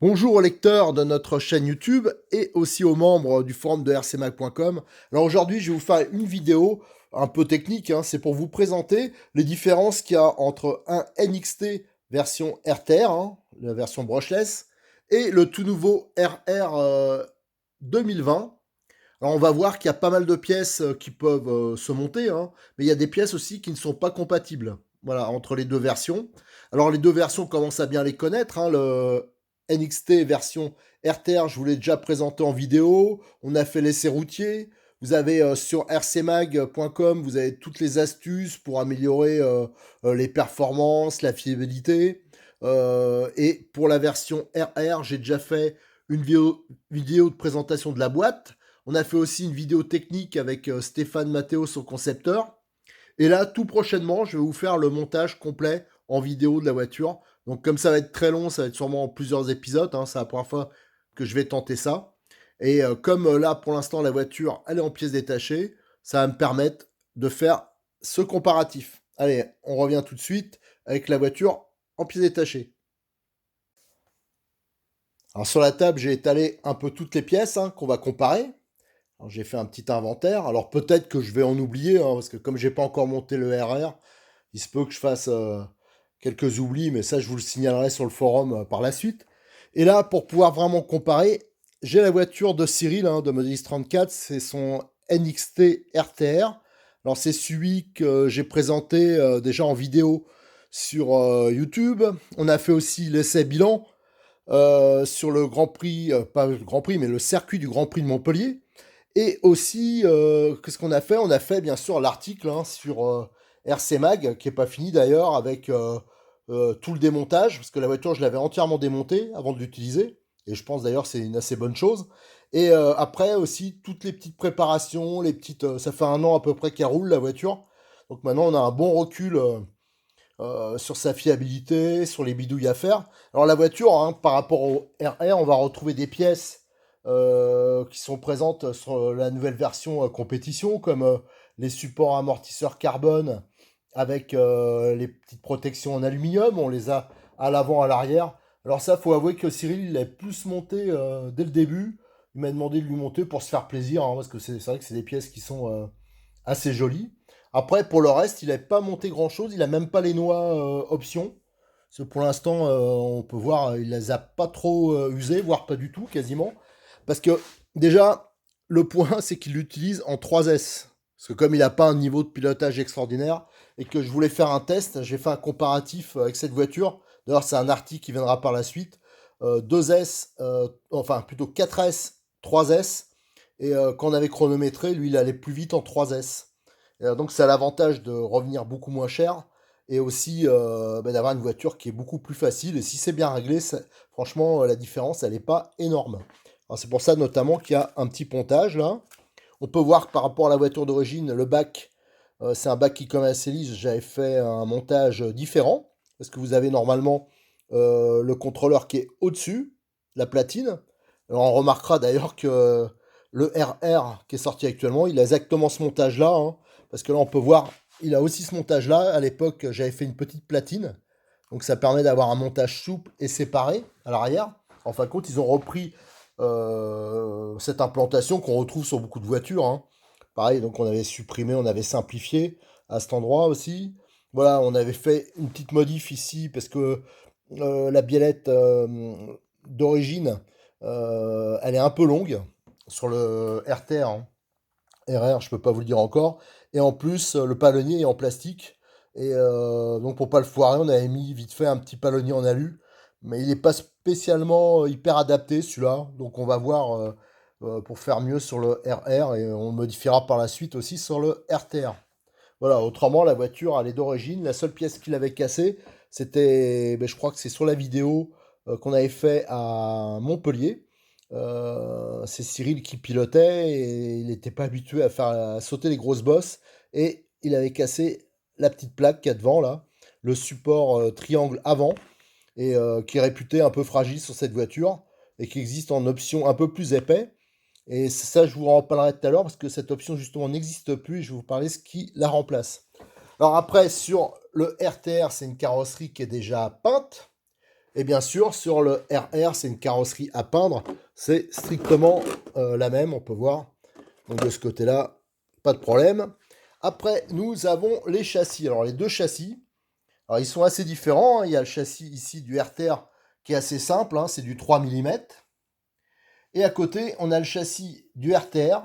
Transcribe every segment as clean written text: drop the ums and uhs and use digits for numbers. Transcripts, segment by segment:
Bonjour aux lecteurs de notre chaîne YouTube et aussi aux membres du forum de rcmag.com. Alors aujourd'hui, je vais vous faire une vidéo un peu technique, hein. C'est pour vous présenter les différences qu'il y a entre un NXT version RTR, hein, la version brushless, et le tout nouveau RR 2020. Alors on va voir qu'il y a pas mal de pièces qui peuvent se monter, hein, mais il y a des pièces aussi qui ne sont pas compatibles, voilà, entre les deux versions. Alors les deux versions, on commence à bien les connaître, hein, le NXT version RTR, je vous l'ai déjà présenté en vidéo, on a fait l'essai routier, vous avez sur rcmag.com, vous avez toutes les astuces pour améliorer les performances, la fiabilité. Et pour la version RR, j'ai déjà fait une vidéo de présentation de la boîte. On a fait aussi une vidéo technique avec Stéphane Mathéo, son concepteur. Et là, tout prochainement, je vais vous faire le montage complet en vidéo de la voiture. Donc comme ça va être très long, ça va être sûrement plusieurs épisodes, hein, c'est la première fois que je vais tenter ça. Et comme là, pour l'instant, la voiture, elle est en pièces détachées, ça va me permettre de faire ce comparatif. Allez, on revient tout de suite avec la voiture en pièces détachées. Alors sur la table, j'ai étalé un peu toutes les pièces, hein, qu'on va comparer. Alors, j'ai fait un petit inventaire. Alors peut-être que je vais en oublier, hein, parce que comme j'ai pas encore monté le RR, il se peut que je fasse quelques oublis, mais ça je vous le signalerai sur le forum par la suite. Et là, pour pouvoir vraiment comparer, j'ai la voiture de Cyril, hein, de Modélis 34, c'est son NXT RTR. Alors c'est celui que j'ai présenté déjà en vidéo sur YouTube. On a fait aussi l'essai bilan sur le Grand Prix, pas le Grand Prix, mais le circuit du Grand Prix de Montpellier. Et aussi, qu'est-ce qu'on a fait? On a fait bien sûr l'article, hein, sur RC Mag, qui est pas fini d'ailleurs, avec tout le démontage, parce que la voiture, je l'avais entièrement démontée avant de l'utiliser. Et je pense d'ailleurs c'est une assez bonne chose. Et après aussi, toutes les petites préparations, les petites. Ça fait un an à peu près qu'elle roule la voiture. Donc maintenant, on a un bon recul sur sa fiabilité, sur les bidouilles à faire. Alors la voiture, hein, par rapport au RR, on va retrouver des pièces qui sont présentes sur la nouvelle version compétition, comme les supports amortisseurs carbone avec les petites protections en aluminium. On les a à l'avant, à l'arrière. Alors ça, faut avouer que Cyril, il a plus monté dès le début. Il m'a demandé de lui monter pour se faire plaisir, hein, parce que c'est vrai que c'est des pièces qui sont assez jolies. Après, pour le reste, il n'a pas monté grand-chose. Il n'a même pas les noix options. Parce que pour l'instant, on peut voir, il les a pas trop usées, voire pas du tout, quasiment. Parce que déjà, le point, c'est qu'il l'utilise en 3S. Parce que comme il n'a pas un niveau de pilotage extraordinaire, et que je voulais faire un test, j'ai fait un comparatif avec cette voiture. D'ailleurs, c'est un article qui viendra par la suite. 2S, enfin plutôt 4S, 3S. Et quand on avait chronométré, lui, il allait plus vite en 3S. Donc ça a l'avantage de revenir beaucoup moins cher et aussi d'avoir une voiture qui est beaucoup plus facile. Et si c'est bien réglé, franchement, la différence, elle n'est pas énorme. Alors, c'est pour ça notamment qu'il y a un petit pontage là. On peut voir que par rapport à la voiture d'origine, le bac, c'est un bac qui est quand même assez lisse. J'avais fait un montage différent parce que vous avez normalement le contrôleur qui est au-dessus, la platine. Alors on remarquera d'ailleurs que le RR qui est sorti actuellement, il a exactement ce montage-là, hein, parce que là on peut voir, il a aussi ce montage-là. À l'époque, j'avais fait une petite platine, donc ça permet d'avoir un montage souple et séparé à l'arrière. En fin de compte, ils ont repris cette implantation qu'on retrouve sur beaucoup de voitures, hein. Pareil, donc on avait supprimé, on avait simplifié à cet endroit aussi. Voilà, on avait fait une petite modif ici parce que la biellette d'origine, elle est un peu longue sur le RTR, hein. RR, je peux pas vous le dire encore. Et en plus, le palonnier est en plastique. Et donc pour pas le foirer, on avait mis vite fait un petit palonnier en alu. Mais il n'est pas spécialement hyper adapté celui-là. Donc on va voir pour faire mieux sur le RR et on le modifiera par la suite aussi sur le RTR. Voilà, autrement, la voiture, elle est d'origine. La seule pièce qu'il avait cassée, c'était, ben, je crois que c'est sur la vidéo qu'on avait fait à Montpellier. C'est Cyril qui pilotait et il n'était pas habitué à faire à sauter les grosses bosses. Et il avait cassé la petite plaque qu'il y a devant, là, le support triangle avant, et qui est réputé un peu fragile sur cette voiture, et qui existe en option un peu plus épais. Et ça, je vous en parlerai tout à l'heure, parce que cette option, justement, n'existe plus, et je vais vous parler ce qui la remplace. Alors après, sur le RTR, c'est une carrosserie qui est déjà peinte. Et bien sûr, sur le RR, c'est une carrosserie à peindre. C'est strictement la même, on peut voir. Donc de ce côté-là, pas de problème. Après, nous avons les châssis. Alors les deux châssis, alors ils sont assez différents, hein. Il y a le châssis ici du RTR qui est assez simple, hein, c'est du 3 mm. Et à côté, on a le châssis du RTR.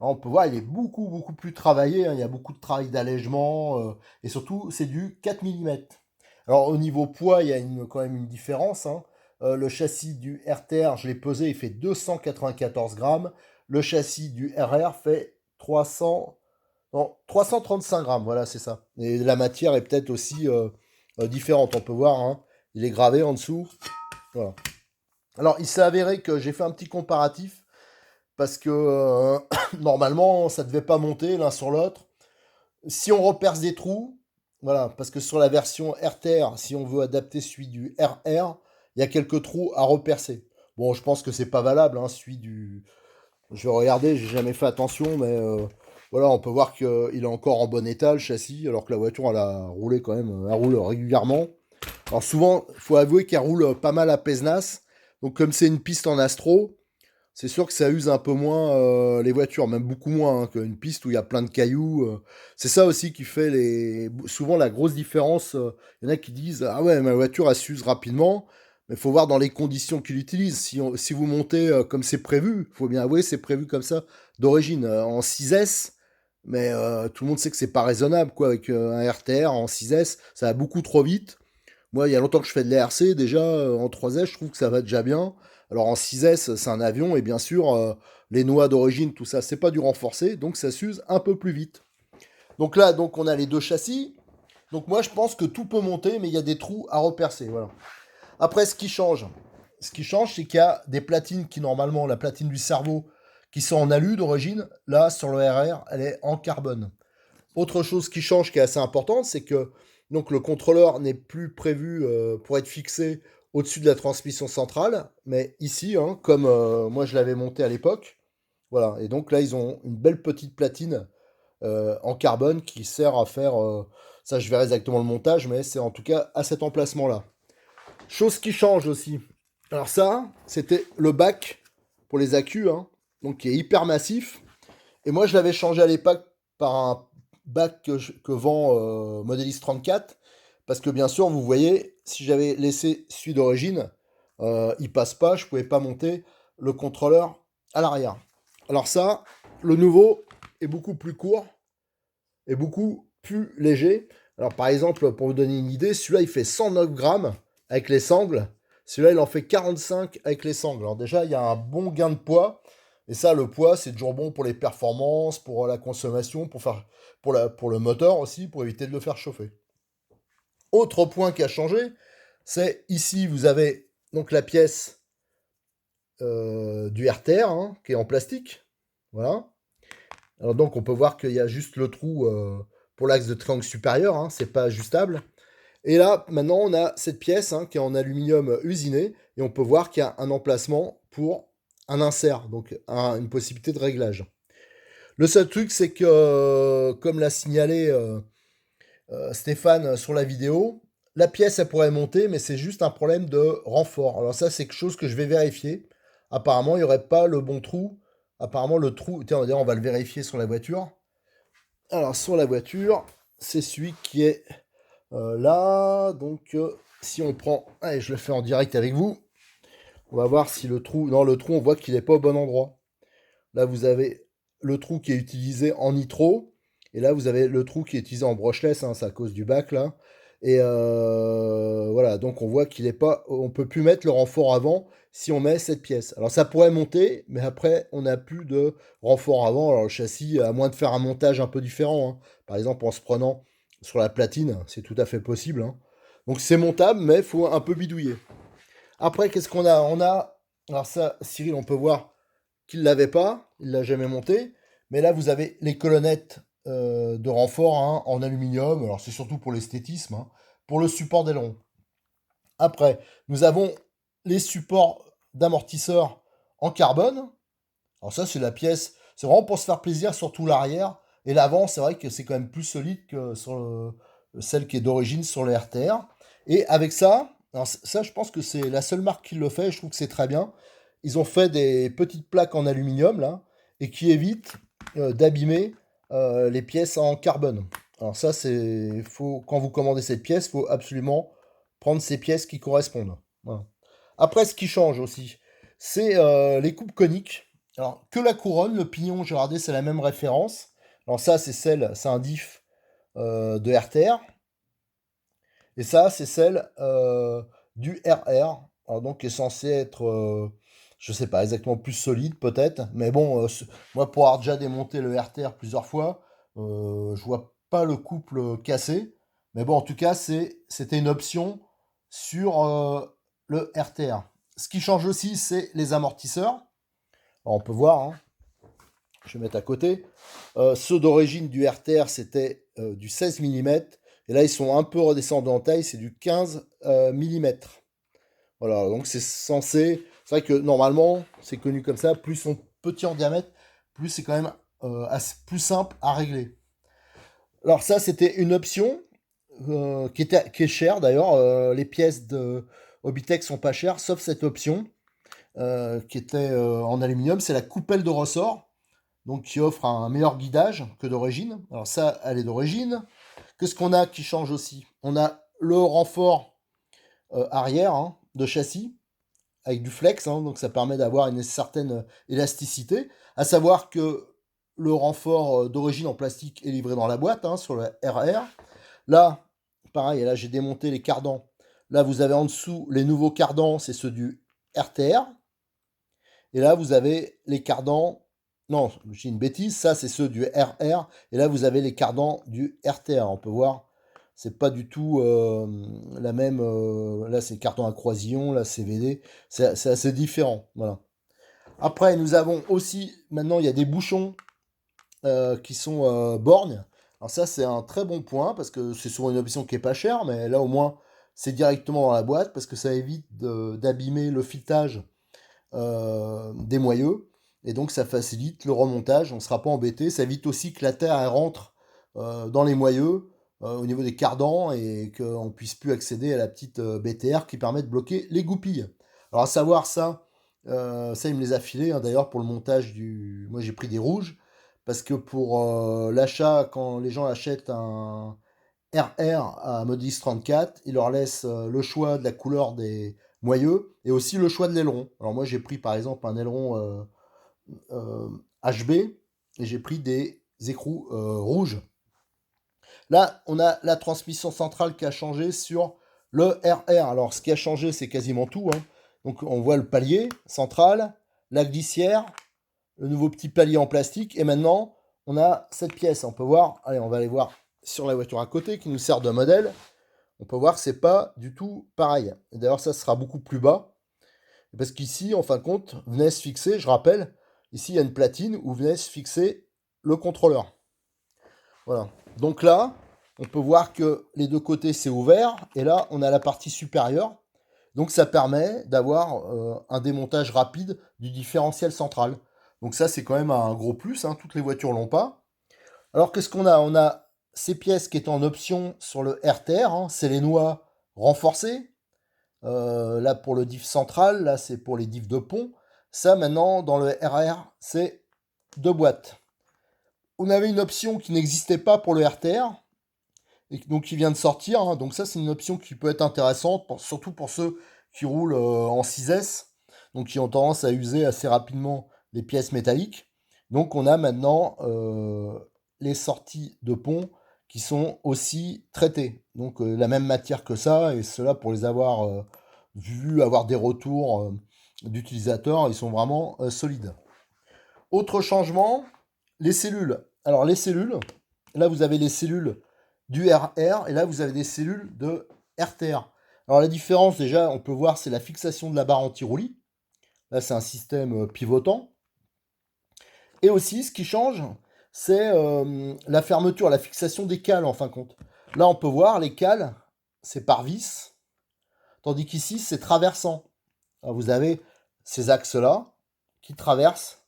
Alors, on peut voir, il est beaucoup plus travaillé, hein. Il y a beaucoup de travail d'allègement. Et surtout, c'est du 4 mm. Alors au niveau poids, il y a quand même une différence, hein. Le châssis du RTR, je l'ai pesé, il fait 294 grammes. Le châssis du RR fait 300, non, 335 grammes, voilà, c'est ça. Et la matière est peut-être aussi différente, on peut voir, hein. Il est gravé en dessous. Voilà. Alors il s'est avéré que j'ai fait un petit comparatif, parce que normalement, ça ne devait pas monter l'un sur l'autre. Si on reperce des trous, voilà, parce que sur la version RTR, si on veut adapter celui du RR, il y a quelques trous à repercer. Bon, je pense que c'est pas valable, hein, celui du... Je vais regarder, j'ai jamais fait attention, mais voilà, on peut voir qu'il est encore en bon état, le châssis, alors que la voiture, elle a roulé quand même, elle roule régulièrement. Alors souvent, il faut avouer qu'elle roule pas mal à Pézenas, donc comme c'est une piste en astro, c'est sûr que ça use un peu moins les voitures, même beaucoup moins, hein, qu'une piste où il y a plein de cailloux. C'est ça aussi qui fait souvent la grosse différence. Il y en a qui disent ah ouais, ma voiture elle s'use rapidement, mais il faut voir dans les conditions qu'il utilise. Si vous montez comme c'est prévu, il faut bien avouer c'est prévu comme ça d'origine en 6S, mais tout le monde sait que c'est pas raisonnable quoi avec un RTR en 6S, ça va beaucoup trop vite. Moi, il y a longtemps que je fais de l'ERC, déjà en 3S, je trouve que ça va déjà bien. Alors en 6S, c'est un avion, et bien sûr, les noix d'origine, tout ça, c'est pas du renforcé, donc ça s'use un peu plus vite. Donc là, donc on a les deux châssis. Donc moi, je pense que tout peut monter, mais il y a des trous à repercer, voilà. Après, ce qui change, c'est qu'il y a des platines qui, normalement, la platine du cerveau, qui sont en alu d'origine. Là, sur le RR, elle est en carbone. Autre chose qui change, qui est assez importante, c'est que donc le contrôleur n'est plus prévu pour être fixé au-dessus de la transmission centrale, mais ici, hein, comme moi je l'avais monté à l'époque, voilà. Et donc là, ils ont une belle petite platine en carbone qui sert à faire, ça je verrai exactement le montage, mais c'est en tout cas à cet emplacement-là. Chose qui change aussi. Alors ça, c'était le bac pour les accus, hein, donc qui est hyper massif. Et moi, je l'avais changé à l'époque par un bac que vend Modelis 34. Parce que bien sûr, vous voyez, si j'avais laissé celui d'origine, il passe pas, je pouvais pas monter le contrôleur à l'arrière. Alors ça, le nouveau est beaucoup plus court et beaucoup plus léger. Alors par exemple, pour vous donner une idée, celui-là il fait 109 grammes avec les sangles. Celui-là il en fait 45 avec les sangles. Alors déjà, il y a un bon gain de poids. Et ça, le poids, c'est toujours bon pour les performances, pour la consommation, pour le moteur aussi, pour éviter de le faire chauffer. Autre point qui a changé, c'est ici, vous avez donc la pièce du RTR, hein, qui est en plastique. Voilà. Alors donc, on peut voir qu'il y a juste le trou pour l'axe de triangle supérieur, hein, c'est pas ajustable. Et là, maintenant, on a cette pièce, hein, qui est en aluminium usiné, et on peut voir qu'il y a un emplacement pour un insert, donc une possibilité de réglage. Le seul truc, c'est que, comme l'a signalé Stéphane sur la vidéo, la pièce, elle pourrait monter, mais c'est juste un problème de renfort. Alors ça, c'est quelque chose que je vais vérifier. Apparemment, il n'y aurait pas le bon trou. Apparemment, le trou... Tiens, on va le vérifier sur la voiture. Alors, sur la voiture, c'est celui qui est là. Donc, si on prend... Allez, je le fais en direct avec vous. On va voir si le trou... Non, le trou, on voit qu'il n'est pas au bon endroit. Là, vous avez le trou qui est utilisé en nitro. Et là, vous avez le trou qui est utilisé en brushless, hein, c'est à cause du bac, là. Et voilà, donc on voit qu'il est pas... On peut plus mettre le renfort avant si on met cette pièce. Alors ça pourrait monter, mais après, on n'a plus de renfort avant. Alors le châssis, à moins de faire un montage un peu différent, hein. Par exemple, en se prenant sur la platine, c'est tout à fait possible, hein. Donc c'est montable, mais il faut un peu bidouiller. Après, qu'est-ce qu'on a? On a... Alors ça, Cyril, on peut voir qu'il ne l'avait pas, il ne l'a jamais monté. Mais là, vous avez les colonnettes de renfort hein, en aluminium. Alors c'est surtout pour l'esthétisme, hein, pour le support d'aileron. Après, nous avons les supports d'amortisseurs en carbone. Alors ça, c'est la pièce, c'est vraiment pour se faire plaisir, surtout l'arrière. Et l'avant, c'est vrai que c'est quand même plus solide que sur celle qui est d'origine sur les RTR. Et avec ça, alors ça, je pense que c'est la seule marque qui le fait. Je trouve que c'est très bien. Ils ont fait des petites plaques en aluminium là, et qui évitent d'abîmer les pièces en carbone. Alors ça, c'est faut quand vous commandez cette pièce, faut absolument prendre ces pièces qui correspondent. Voilà. Après, ce qui change aussi, c'est les coupes coniques. Alors, que la couronne, le pignon, j'ai regardé, c'est la même référence. Alors ça, c'est un diff de RTR. Et ça, c'est celle du RR. Alors donc, qui est censé être, je sais pas exactement, plus solide peut-être. Mais bon, moi, pour avoir déjà démonté le RTR plusieurs fois, je vois pas le couple cassé. Mais bon, en tout cas, c'était une option sur le RTR. Ce qui change aussi, c'est les amortisseurs. Alors, on peut voir, hein, je vais mettre à côté. Ceux d'origine du RTR, c'était du 16 mm. Et là, ils sont un peu redescendus en taille, c'est du 15 mm. Voilà, donc c'est censé. C'est vrai que normalement, c'est connu comme ça. Plus ils sont petits en diamètre, plus c'est quand même plus simple à régler. Alors, ça, c'était une option qui est chère d'ailleurs. Les pièces de Hobbytech sont pas chères, sauf cette option qui était en aluminium. C'est la coupelle de ressort, donc qui offre un meilleur guidage que d'origine. Alors, ça, elle est d'origine. Qu'est-ce qu'on a qui change aussi? On a le renfort arrière hein, de châssis avec du flex, hein, donc ça permet d'avoir une certaine élasticité. À savoir que le renfort d'origine en plastique est livré dans la boîte hein, sur le RR. Là, pareil, là j'ai démonté les cardans. Là, vous avez en dessous les nouveaux cardans, c'est ceux du RTR. Et là, vous avez les cardans. Non, j'ai une bêtise, ça c'est ceux du RR. Et là, vous avez les cardans du RTR. On peut voir, c'est pas du tout la même. Là, c'est cardan à croisillon, là, c'est VD. C'est assez différent. Voilà. Après, nous avons aussi, maintenant, il y a des bouchons qui sont borgnes. Alors, ça, c'est un très bon point parce que c'est souvent une option qui est pas chère, mais là, au moins, c'est directement dans la boîte parce que ça évite d'abîmer le filetage des moyeux. Et donc ça facilite le remontage, on ne sera pas embêté. Ça évite aussi que la terre elle rentre dans les moyeux au niveau des cardans et qu'on ne puisse plus accéder à la petite BTR qui permet de bloquer les goupilles. Alors à savoir ça, ça il me les a filés hein, d'ailleurs pour le montage du... Moi j'ai pris des rouges parce que pour l'achat, quand les gens achètent un RR à Modis 34, il leur laisse le choix de la couleur des moyeux et aussi le choix de l'aileron. Alors moi j'ai pris par exemple un aileron HB et j'ai pris des écrous rouges. Là on a la transmission centrale qui a changé sur le RR. Alors ce qui a changé c'est quasiment tout. Hein. Donc on voit le palier central, la glissière, le nouveau petit palier en plastique et maintenant on a cette pièce. On peut voir, allez on va aller voir sur la voiture à côté qui nous sert de modèle. On peut voir que c'est pas du tout pareil. D'ailleurs, ça sera beaucoup plus bas. Parce qu'ici, en fin de compte, venait se fixer, je rappelle, ici il y a une platine où venait se fixer le contrôleur. Voilà. Donc là, on peut voir que les deux côtés c'est ouvert. Et là, on a la partie supérieure. Donc ça permet d'avoir un démontage rapide du différentiel central. Donc ça, c'est quand même un gros plus. Hein. Toutes les voitures l'ont pas. Alors qu'est-ce qu'on a? On a ces pièces qui est en option sur le RTR, hein, c'est les noix renforcées. Là pour le diff central, là c'est pour les diffs de pont. Ça maintenant dans le RR, c'est deux boîtes. On avait une option qui n'existait pas pour le RTR, et donc qui vient de sortir. Hein, donc ça c'est une option qui peut être intéressante, surtout pour ceux qui roulent en 6S, donc qui ont tendance à user assez rapidement les pièces métalliques. Donc on a maintenant les sorties de pont qui sont aussi traitées. Donc la même matière que ça, et cela pour les avoir vus, avoir des retours d'utilisateurs, ils sont vraiment solides. Autre changement, les cellules. Alors les cellules, là vous avez les cellules du RR et là vous avez des cellules de RTR. Alors la différence déjà, on peut voir, c'est la fixation de la barre anti-roulis. Là c'est un système pivotant. Et aussi ce qui change, c'est la fermeture, la fixation des cales en fin de compte. Là, on peut voir les cales, c'est par vis, tandis qu'ici, c'est traversant. Alors, vous avez ces axes-là qui traversent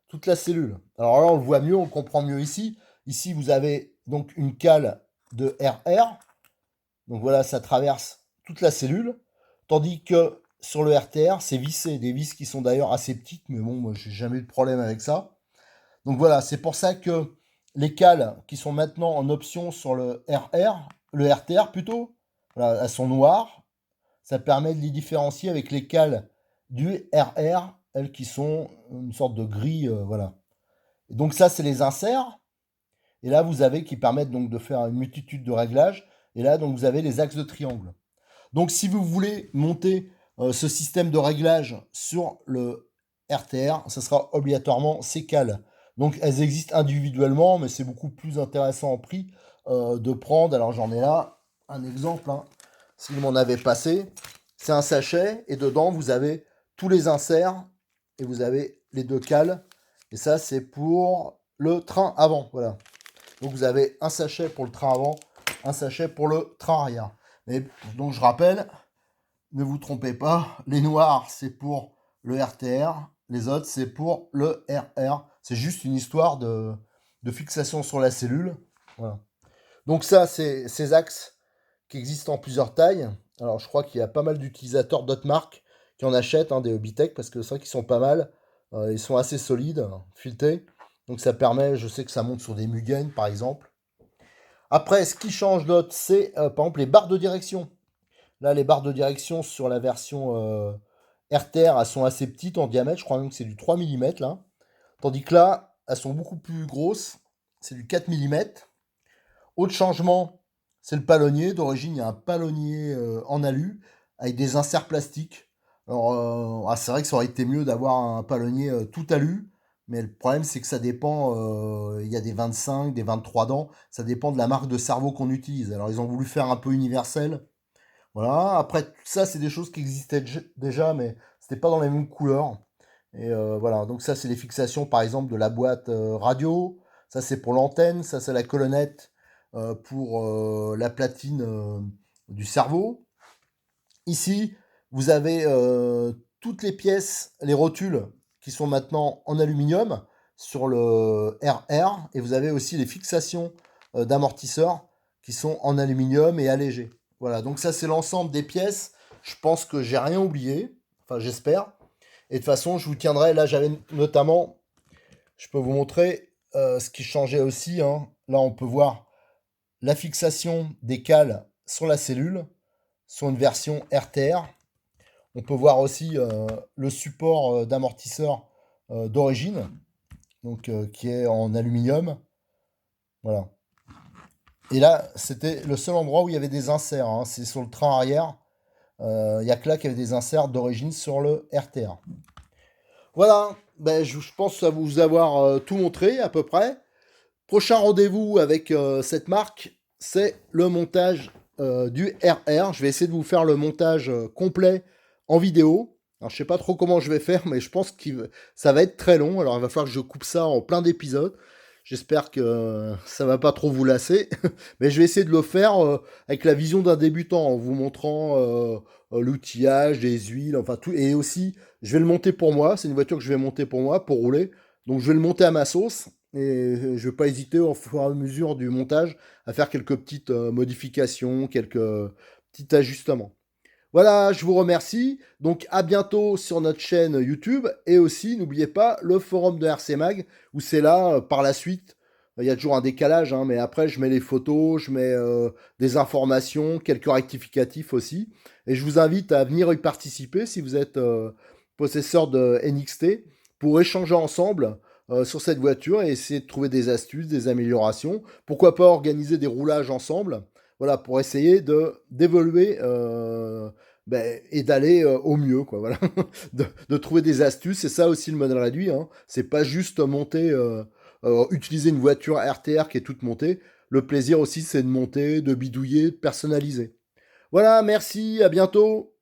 toute la cellule. Alors là, on le voit mieux, on le comprend mieux ici. Ici, vous avez donc une cale de RR. Donc voilà, ça traverse toute la cellule. Tandis que sur le RTR, c'est vissé. Des vis qui sont d'ailleurs assez petites, mais bon, moi, j'ai jamais eu de problème avec ça. Donc voilà, c'est pour ça que les cales qui sont maintenant en option sur le RTR plutôt, voilà, elles sont noires. Ça permet de les différencier avec les cales du RR, elles qui sont une sorte de gris, voilà. Et donc ça, c'est les inserts. Et là, vous avez qui permettent donc de faire une multitude de réglages. Et là, donc vous avez les axes de triangle. Donc si vous voulez monter ce système de réglage sur le RTR, ce sera obligatoirement ces cales. Donc elles existent individuellement, mais c'est beaucoup plus intéressant en prix de prendre. Alors j'en ai là un exemple, hein, s'il m'en avait passé. C'est un sachet et dedans vous avez tous les inserts et vous avez les deux cales. Et ça c'est pour le train avant. Voilà. Donc vous avez un sachet pour le train avant, un sachet pour le train arrière. Mais donc je rappelle, ne vous trompez pas, les noirs c'est pour le RTR, les autres c'est pour le RR. C'est juste une histoire de fixation sur la cellule. Voilà. Donc ça, c'est ces axes qui existent en plusieurs tailles. Alors je crois qu'il y a pas mal d'utilisateurs d'autres marques qui en achètent, hein, des Hobbytech, parce que c'est vrai qu'ils sont pas mal. Ils sont assez solides, filetés. Donc ça permet, je sais que ça monte sur des Mugen par exemple. Après, ce qui change d'autre, c'est par exemple les barres de direction. Là, les barres de direction sur la version RTR, elles sont assez petites en diamètre. Je crois même que c'est du 3 mm là. Tandis que là, elles sont beaucoup plus grosses. C'est du 4 mm. Autre changement, c'est le palonnier. D'origine, il y a un palonnier en alu avec des inserts plastiques. Alors, c'est vrai que ça aurait été mieux d'avoir un palonnier tout alu. Mais le problème, c'est que ça dépend. Il y a des 25, des 23 dents. Ça dépend de la marque de cerveau qu'on utilise. Alors, ils ont voulu faire un peu universel. Voilà. Après, tout ça, c'est des choses qui existaient déjà, mais c'était pas dans les mêmes couleurs. Et voilà. Donc ça, c'est les fixations, par exemple, de la boîte radio. Ça, c'est pour l'antenne. Ça, c'est la colonnette pour la platine du cerveau. Ici, vous avez toutes les pièces, les rotules qui sont maintenant en aluminium sur le RR. Et vous avez aussi les fixations d'amortisseurs qui sont en aluminium et allégées. Voilà, donc ça c'est l'ensemble des pièces. Je pense que j'ai rien oublié. Enfin, j'espère. Et de toute façon, je vous tiendrai. Là, j'avais notamment, je peux vous montrer ce qui changeait aussi, hein. Là, on peut voir la fixation des cales sur la cellule, sur une version RTR. On peut voir aussi le support d'amortisseur d'origine, donc qui est en aluminium. Voilà. Et là, c'était le seul endroit où il y avait des inserts, hein. C'est sur le train arrière. Il n'y a que là qu'il y avait des inserts d'origine sur le RTR. Voilà, ben, je pense vous avoir tout montré à peu près. Prochain rendez-vous avec cette marque, c'est le montage du RR. Je vais essayer de vous faire le montage complet en vidéo. Alors, je sais pas trop comment je vais faire, mais je pense que ça va être très long. Alors, il va falloir que je coupe ça en plein d'épisodes. J'espère que ça va pas trop vous lasser. Mais je vais essayer de le faire avec la vision d'un débutant, en vous montrant l'outillage, les huiles, enfin tout. Et aussi, je vais le monter pour moi. C'est une voiture que je vais monter pour moi, pour rouler. Donc, je vais le monter à ma sauce. Et je ne vais pas hésiter au fur et à mesure du montage à faire quelques petites modifications, quelques petits ajustements. Voilà, je vous remercie. Donc à bientôt sur notre chaîne YouTube. Et aussi, n'oubliez pas le forum de RC Mag, où c'est là, par la suite, il y a toujours un décalage, hein, mais après je mets les photos, je mets des informations, quelques rectificatifs aussi. Et je vous invite à venir y participer si vous êtes possesseur de NXT pour échanger ensemble sur cette voiture et essayer de trouver des astuces, des améliorations. Pourquoi pas organiser des roulages ensemble, voilà, pour essayer d'évoluer et d'aller au mieux, quoi, voilà. de trouver des astuces, c'est ça aussi le modèle réduit, hein. C'est pas juste monter, utiliser une voiture RTR qui est toute montée. Le plaisir aussi, c'est de monter, de bidouiller, de personnaliser. Voilà, merci, à bientôt.